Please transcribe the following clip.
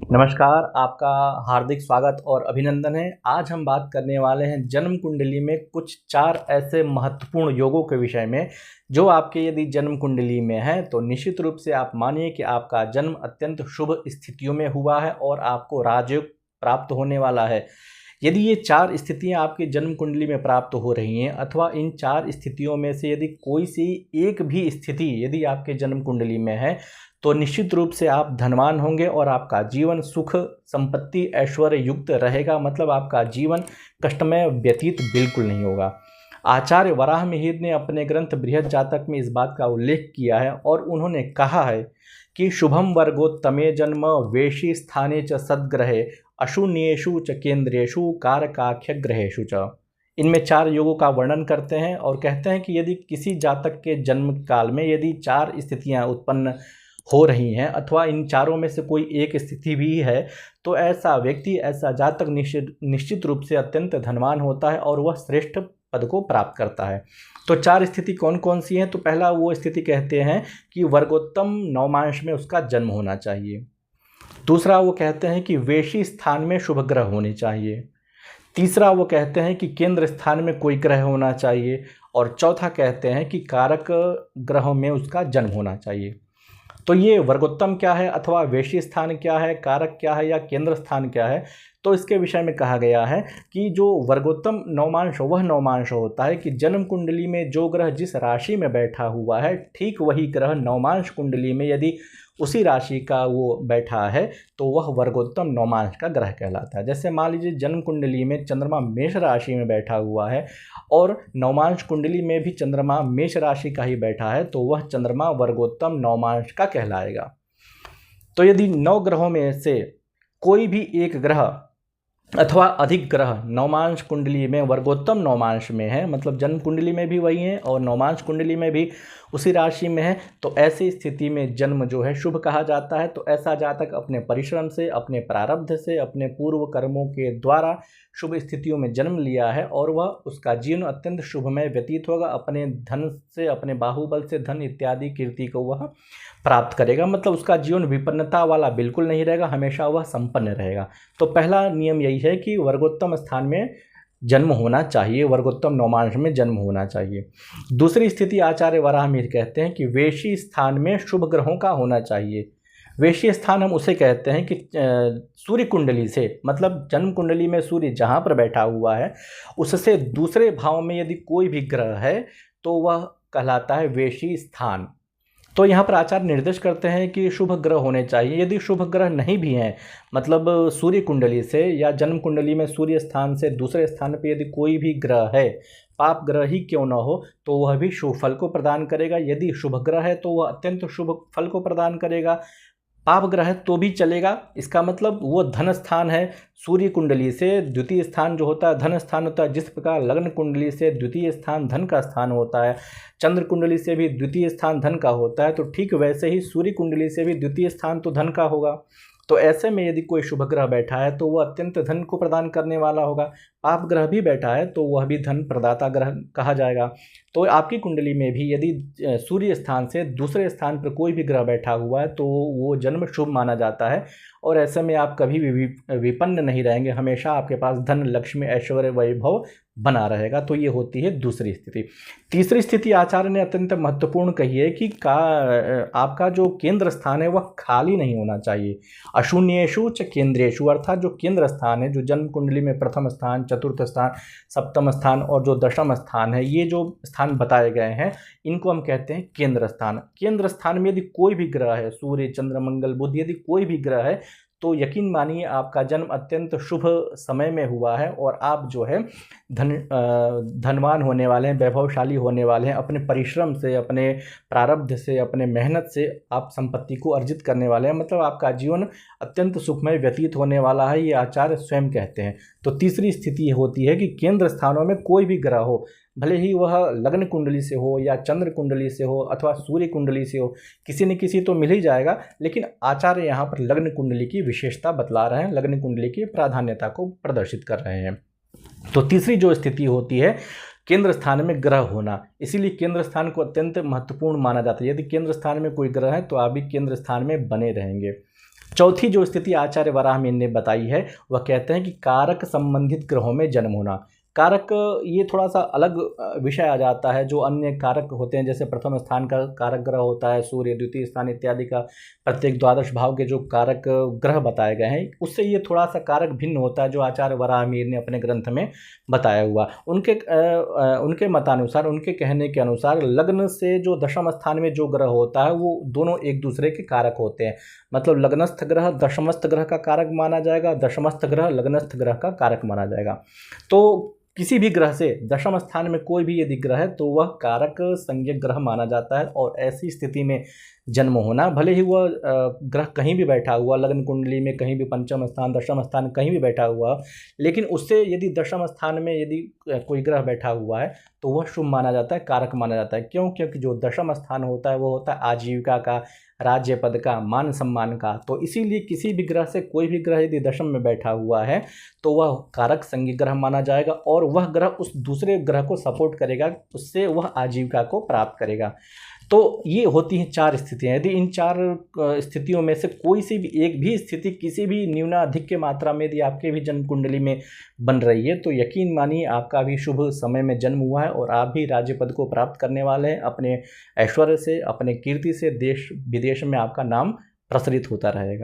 नमस्कार, आपका हार्दिक स्वागत और अभिनंदन है। आज हम बात करने वाले हैं जन्म कुंडली में कुछ 4 ऐसे महत्वपूर्ण योगों के विषय में जो आपके यदि जन्म कुंडली में है तो निश्चित रूप से आप मानिए कि आपका जन्म अत्यंत शुभ स्थितियों में हुआ है और आपको राजयोग प्राप्त होने वाला है। यदि ये 4 स्थितियां आपकी जन्म कुंडली में प्राप्त हो रही हैं अथवा इन 4 स्थितियों में से यदि कोई सी एक भी स्थिति यदि आपके जन्म कुंडली में है तो निश्चित रूप से आप धनवान होंगे और आपका जीवन सुख संपत्ति ऐश्वर्य युक्त रहेगा। मतलब आपका जीवन कष्टमय व्यतीत बिल्कुल नहीं होगा। आचार्य वराह मिहिर ने अपने ग्रंथ बृहद जातक में इस बात का उल्लेख किया है और उन्होंने कहा है कि शुभम वर्गोत्तमे जन्म वेशी स्थाने च सद्ग्रहे अशून्येषु च केंद्रेषु कारकाख्य ग्रहेषु च। इनमें 4 योगों का वर्णन करते हैं और कहते हैं कि यदि किसी जातक के जन्म काल में यदि 4 स्थितियां उत्पन्न हो रही हैं अथवा इन चारों में से कोई एक स्थिति भी है तो ऐसा व्यक्ति ऐसा जातक निश्चित रूप से अत्यंत धनवान होता है और वह श्रेष्ठ पद को प्राप्त करता है। तो 4 स्थिति कौन कौन सी हैं? तो पहला वो स्थिति कहते हैं कि वर्गोत्तम नवमांश में उसका जन्म होना चाहिए। दूसरा वो कहते हैं कि वेशी स्थान में शुभ ग्रह होने चाहिए। तीसरा वो कहते हैं कि केंद्र स्थान में कोई ग्रह होना चाहिए और चौथा कहते हैं कि कारक ग्रहों में उसका जन्म होना चाहिए। तो ये वर्गोत्तम क्या है अथवा वेशी स्थान क्या है, कारक क्या है या केंद्र स्थान क्या है, तो इसके विषय में कहा गया है कि जो वर्गोत्तम नवमांश वह नवमांश होता है कि जन्म कुंडली में जो ग्रह जिस राशि में बैठा हुआ है ठीक वही ग्रह नवमांश कुंडली में यदि उसी राशि का वो बैठा है तो वह वर्गोत्तम नवमांश का ग्रह कहलाता है। जैसे मान लीजिए जन्म कुंडली में चंद्रमा मेष राशि में बैठा हुआ है और नवमांश कुंडली में भी चंद्रमा मेष राशि का ही बैठा है तो वह चंद्रमा वर्गोत्तम नवमांश का कहलाएगा। तो यदि 9 ग्रहों में से कोई भी एक ग्रह अथवा अधिक ग्रह नवमांश कुंडली में वर्गोत्तम नवमांश में है, मतलब जन्म कुंडली में भी वही है और नवमांश कुंडली में भी उसी राशि में है, तो ऐसी स्थिति में जन्म जो है शुभ कहा जाता है। तो ऐसा जातक अपने परिश्रम से अपने प्रारब्ध से अपने पूर्व कर्मों के द्वारा शुभ स्थितियों में जन्म लिया है और वह उसका जीवन अत्यंत शुभमय व्यतीत होगा। अपने धन से अपने बाहुबल से धन इत्यादि कीर्ति को वह प्राप्त करेगा। मतलब उसका जीवन विपन्नता वाला बिल्कुल नहीं रहेगा, हमेशा वह संपन्न रहेगा। तो पहला नियम यही है कि वर्गोत्तम स्थान में जन्म होना चाहिए, वर्गोत्तम नवमांश में जन्म होना चाहिए। दूसरी स्थिति आचार्य वराह मिहिर कहते हैं कि वेशी स्थान में शुभ ग्रहों का होना चाहिए। वेशी स्थान हम उसे कहते हैं कि सूर्य कुंडली से, मतलब जन्म कुंडली में सूर्य जहाँ पर बैठा हुआ है उससे दूसरे भाव में यदि कोई भी ग्रह है तो वह कहलाता है वेशी स्थान। तो यहाँ पर आचार्य निर्देश करते हैं कि शुभ ग्रह होने चाहिए। यदि शुभ ग्रह नहीं भी हैं, मतलब सूर्य कुंडली से या जन्म कुंडली में सूर्य स्थान से दूसरे स्थान पर यदि कोई भी ग्रह है, पाप ग्रह ही क्यों न हो, तो वह भी शुभ फल को प्रदान करेगा। यदि शुभ ग्रह है तो वह अत्यंत शुभ फल को प्रदान करेगा। पाप ग्रह तो भी चलेगा, इसका मतलब वो धन स्थान है। सूर्य कुंडली से द्वितीय स्थान जो होता है धन स्थान होता है। जिस प्रकार लग्न कुंडली से द्वितीय स्थान धन का स्थान होता है, चंद्र कुंडली से भी द्वितीय स्थान धन का होता है, तो ठीक वैसे ही सूर्य कुंडली से भी द्वितीय स्थान तो धन का होगा। तो ऐसे में यदि कोई शुभ ग्रह बैठा है तो वह अत्यंत धन को प्रदान करने वाला होगा। पाप ग्रह भी बैठा है तो वह भी धन प्रदाता ग्रह कहा जाएगा। तो आपकी कुंडली में भी यदि सूर्य स्थान से दूसरे स्थान पर कोई भी ग्रह बैठा हुआ है तो वो जन्म शुभ माना जाता है और ऐसे में आप कभी भी विपन्न नहीं रहेंगे, हमेशा आपके पास धन लक्ष्मी ऐश्वर्य वैभव बना रहेगा। तो ये होती है दूसरी स्थिति। तीसरी स्थिति आचार्य ने अत्यंत महत्वपूर्ण कही है कि आपका जो केंद्र स्थान है वह खाली नहीं होना चाहिए। अशून्येषु च केंद्रेषु, अर्थात जो केंद्र स्थान है, जो जन्म कुंडली में प्रथम स्थान, चतुर्थ स्थान, सप्तम स्थान और जो दशम स्थान है, ये जो स्थान बताए गए हैं इनको हम कहते हैं केंद्र स्थान। केंद्र स्थान में यदि कोई भी ग्रह है, सूर्य चंद्र मंगल बुध, यदि कोई भी ग्रह है तो यकीन मानिए आपका जन्म अत्यंत शुभ समय में हुआ है और आप जो है धनवान होने वाले हैं, वैभवशाली होने वाले हैं। अपने परिश्रम से, अपने प्रारब्ध से, अपने मेहनत से आप संपत्ति को अर्जित करने वाले हैं। मतलब आपका जीवन अत्यंत सुखमय व्यतीत होने वाला है, ये आचार्य स्वयं कहते हैं। तो तीसरी स्थिति होती है कि केंद्र स्थानों में कोई भी ग्रह हो, भले ही वह लग्न कुंडली से हो या चंद्र कुंडली से हो अथवा सूर्य कुंडली से हो, किसी न किसी तो मिल ही जाएगा, लेकिन आचार्य यहाँ पर लग्न कुंडली की विशेषता बतला रहे हैं, लग्न कुंडली की प्राधान्यता को प्रदर्शित कर रहे हैं। तो तीसरी जो स्थिति होती है केंद्र स्थान में ग्रह होना, इसीलिए केंद्र स्थान को अत्यंत महत्वपूर्ण माना जाता है। यदि केंद्र स्थान में कोई ग्रह है तो आप भी केंद्र स्थान में बने रहेंगे। चौथी जो स्थिति आचार्य वराहमिहिर ने बताई है वह कहते हैं कि कारक संबंधित ग्रहों में जन्म होना। कारक, ये थोड़ा सा अलग विषय आ जाता है। जो अन्य कारक होते हैं, जैसे प्रथम स्थान का कारक ग्रह होता है सूर्य, द्वितीय स्थान इत्यादि का प्रत्येक द्वादश भाव के जो कारक ग्रह बताए गए हैं, उससे ये थोड़ा सा कारक भिन्न होता है, जो आचार्य वराहमिहिर ने अपने ग्रंथ में बताया हुआ। उनके मतानुसार, उनके कहने के अनुसार, लग्न से जो दशम स्थान में जो ग्रह होता है वो दोनों एक दूसरे के कारक होते हैं। मतलब लग्नस्थ ग्रह दशमस्थ ग्रह का कारक माना जाएगा, दशमस्थ ग्रह लग्नस्थ ग्रह का कारक माना जाएगा। तो किसी भी ग्रह से दशम स्थान में कोई भी यदि ग्रह है तो वह कारक संज्ञक ग्रह माना जाता है। और ऐसी स्थिति में जन्म होना, भले ही वह ग्रह कहीं भी बैठा हुआ, लग्न कुंडली में कहीं भी पंचम स्थान दशम स्थान कहीं भी बैठा हुआ, लेकिन उससे यदि दशम स्थान में यदि कोई ग्रह बैठा हुआ है तो वह शुभ माना जाता है, कारक माना जाता है। क्यों? क्योंकि जो दशम स्थान होता है वो होता है आजीविका का, राज्य पद का, मान सम्मान का। तो इसीलिए किसी भी ग्रह से कोई भी ग्रह यदि दशम में बैठा हुआ है तो वह कारक संज्ञक ग्रह माना जाएगा, और वह ग्रह उस दूसरे ग्रह को सपोर्ट करेगा, उससे वह आजीविका को प्राप्त करेगा। तो ये होती हैं चार स्थितियाँ। यदि इन चार स्थितियों में से कोई सी भी एक भी स्थिति किसी भी न्यूनाधिक के मात्रा में यदि आपके भी जन्म कुंडली में बन रही है तो यकीन मानिए आपका भी शुभ समय में जन्म हुआ है और आप भी राज्य पद को प्राप्त करने वाले हैं। अपने ऐश्वर्य से, अपने कीर्ति से देश विदेश में आपका नाम प्रसरित होता रहेगा।